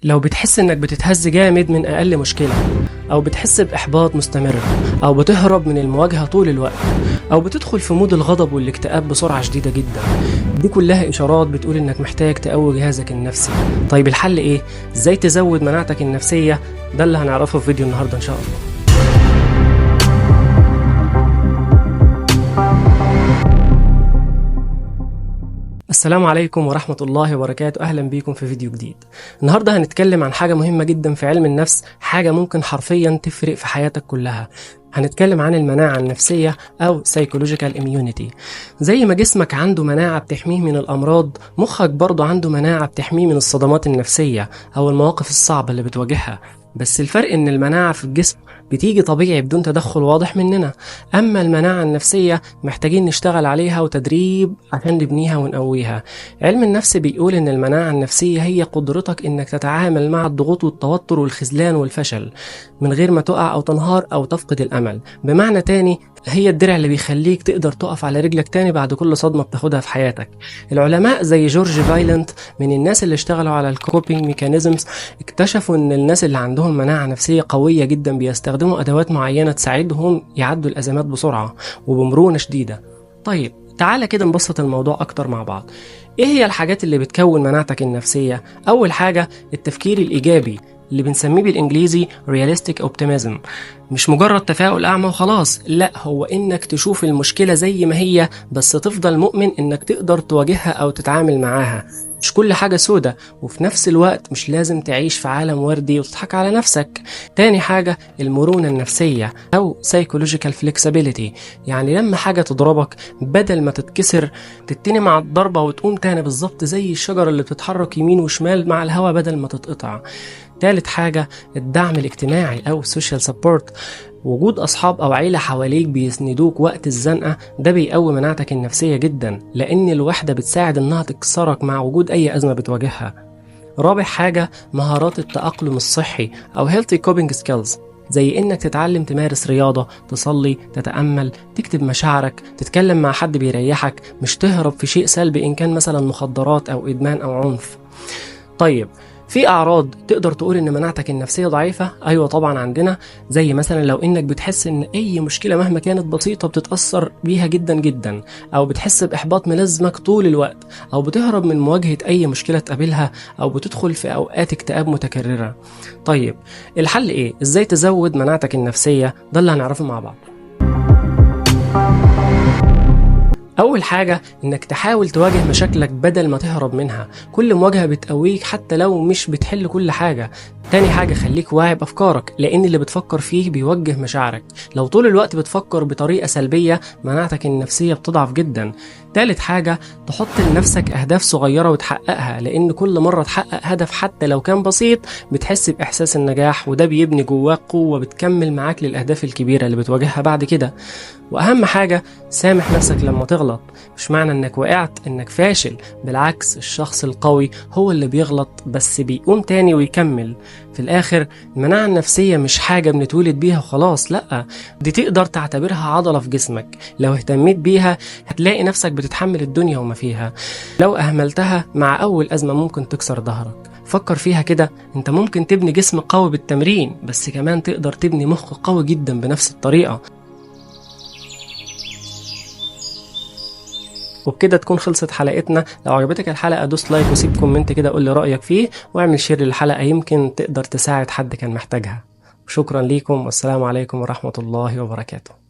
لو بتحس انك بتتهز جامد من اقل مشكلة، او بتحس باحباط مستمر، او بتهرب من المواجهة طول الوقت، او بتدخل في مود الغضب والاكتئاب بسرعة شديدة جدا، دي كلها اشارات بتقول انك محتاج تقوي جهازك النفسي. طيب الحل ايه؟ ازاي تزود مناعتك النفسية؟ ده اللي هنعرفه في فيديو النهاردة ان شاء الله. السلام عليكم ورحمة الله وبركاته. أهلا بيكم في فيديو جديد. النهاردة هنتكلم عن حاجة مهمة جدا في علم النفس، حاجة ممكن حرفيا تفرق في حياتك كلها. هنتكلم عن المناعة النفسية أو Psychological Immunity. زي ما جسمك عنده مناعة بتحميه من الأمراض، مخك برضه عنده مناعة بتحميه من الصدمات النفسية أو المواقف الصعبة اللي بتواجهها. بس الفرق إن المناعة في الجسم بتيجي طبيعي بدون تدخل واضح مننا، أما المناعة النفسية محتاجين نشتغل عليها وتدريب عشان نبنيها ونقويها. علم النفس بيقول إن المناعة النفسية هي قدرتك إنك تتعامل مع الضغوط والتوتر والخذلان والفشل من غير ما تقع أو تنهار أو تفقد الأمل. بمعنى تاني، هي الدرع اللي بيخليك تقدر تقف على رجلك تاني بعد كل صدمة بتاخدها في حياتك. العلماء زي جورج فايلنت من الناس اللي اشتغلوا على الكوبينج ميكانيزمز اكتشفوا ان الناس اللي عندهم مناعة نفسية قوية جدا بيستخدموا ادوات معينة تساعدهم يعدوا الازمات بسرعة وبمرونة شديدة. طيب تعالى كده نبسط الموضوع اكتر مع بعض. ايه هي الحاجات اللي بتكون مناعتك النفسية؟ اول حاجة التفكير الايجابي اللي بنسميه بالانجليزي realistic optimism. مش مجرد تفاؤل اعمى وخلاص، لا، هو انك تشوف المشكلة زي ما هي بس تفضل مؤمن انك تقدر تواجهها او تتعامل معاها. مش كل حاجة سودة، وفي نفس الوقت مش لازم تعيش في عالم وردي وتضحك على نفسك. تاني حاجة المرونة النفسية أو psychological flexibility، يعني لما حاجة تضربك بدل ما تتكسر تتني مع الضربة وتقوم تاني بالظبط زي الشجرة اللي بتتحرك يمين وشمال مع الهواء بدل ما تتقطع. تالت حاجة الدعم الاجتماعي أو social support، وجود أصحاب أو عيلة حواليك بيسندوك وقت الزنقة، ده بيقوي مناعتك النفسية جدا، لأن الوحدة بتساعد إنها تكسرك مع وجود أي أزمة بتواجهها. رابع حاجة مهارات التأقلم الصحي أو healthy coping skills، زي إنك تتعلم تمارس رياضة، تصلي، تتأمل، تكتب مشاعرك، تتكلم مع حد بيريحك، مش تهرب في شيء سلبي إن كان مثلا مخدرات أو إدمان أو عنف. طيب في أعراض تقدر تقول إن مناعتك النفسية ضعيفة؟ أيوة طبعا عندنا، زي مثلا لو إنك بتحس إن أي مشكلة مهما كانت بسيطة بتتأثر بيها جدا جدا، أو بتحس بإحباط ملازمك طول الوقت، أو بتهرب من مواجهة أي مشكلة تقابلها، أو بتدخل في أوقات اكتئاب متكررة. طيب الحل إيه؟ إزاي تزود مناعتك النفسية؟ ده اللي هنعرفه مع بعض. أول حاجة إنك تحاول تواجه مشاكلك بدل ما تهرب منها، كل مواجهة بتقويك حتى لو مش بتحل كل حاجة. تاني حاجة خليك واعي بأفكارك، لأن اللي بتفكر فيه بيوجه مشاعرك. لو طول الوقت بتفكر بطريقة سلبية مناعتك النفسية بتضعف جدا. تالت حاجة تحط لنفسك أهداف صغيرة وتحققها، لأن كل مرة تحقق هدف حتى لو كان بسيط بتحس بإحساس النجاح، وده بيبني جواك قوة بتكمل معاك للأهداف الكبيرة اللي بتواجهها بعد كده. وأهم حاجة سامح نفسك لما تغلط، مش معنى إنك وقعت إنك فاشل، بالعكس الشخص القوي هو اللي بيغلط بس بيقوم تاني ويكمل. في الآخر المناعة النفسية مش حاجة بنتولد بيها وخلاص، لأ، دي تقدر تعتبرها عضلة في جسمك، لو اهتميت بيها هتلاقي نفسك بتتحمل الدنيا وما فيها. لو أهملتها مع أول أزمة ممكن تكسر ظهرك. فكر فيها كده، انت ممكن تبني جسم قوي بالتمرين، بس كمان تقدر تبني مخ قوي جدا بنفس الطريقة. وبكده تكون خلصت حلقتنا. لو عجبتك الحلقة دوس لايك وسيب كومنت كده قول لي رأيك فيه، واعمل شير للحلقة يمكن تقدر تساعد حد كان محتاجها. شكرا ليكم والسلام عليكم ورحمة الله وبركاته.